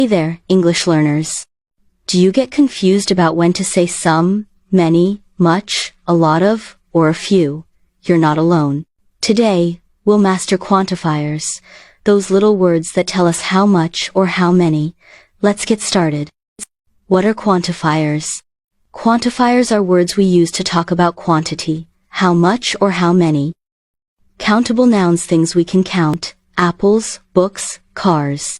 Hey there, English learners. Do you get confused about when to say some, many, much, a lot of, or a few? You're not alone. Today, we'll master quantifiers, those little words that tell us how much or how many. Let's get started. What are quantifiers? Quantifiers are words we use to talk about quantity, how much or how many. Countable nouns, things we can count, apples, books, cars.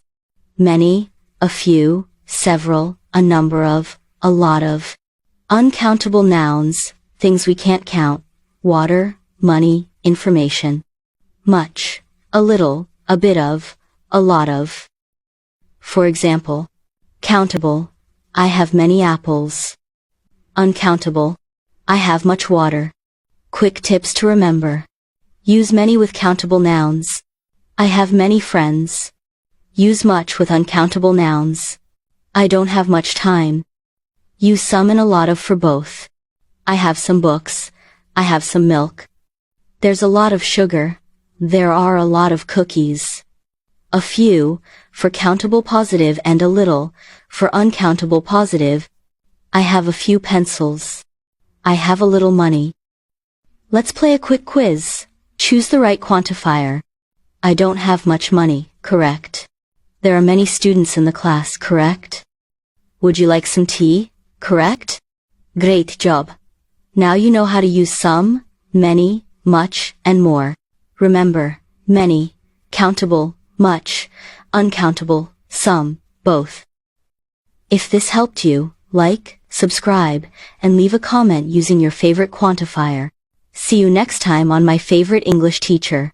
Many, a few, several, a number of, a lot of. Uncountable nouns, things we can't count, water, money, information. Much, a little, a bit of, a lot of. For example, countable, I have many apples. Uncountable, I have much water. Quick tips to remember. Use many with countable nouns. I have many friends. Use much with uncountable nouns. I don't have much time. Use some and a lot of for both. I have some books. I have some milk. There's a lot of sugar. There are a lot of cookies. A few, for countable positive, and a little, for uncountable positive. I have a few pencils. I have a little money. Let's play a quick quiz. Choose the right quantifier. I don't have much money, correct? There are many students in the class, correct? Would you like some tea, correct? Great job. Now you know how to use some, many, much, and more. Remember, many, countable, much, uncountable, some, both. If this helped you, like, subscribe, and leave a comment using your favorite quantifier. See you next time on My Favorite English Teacher.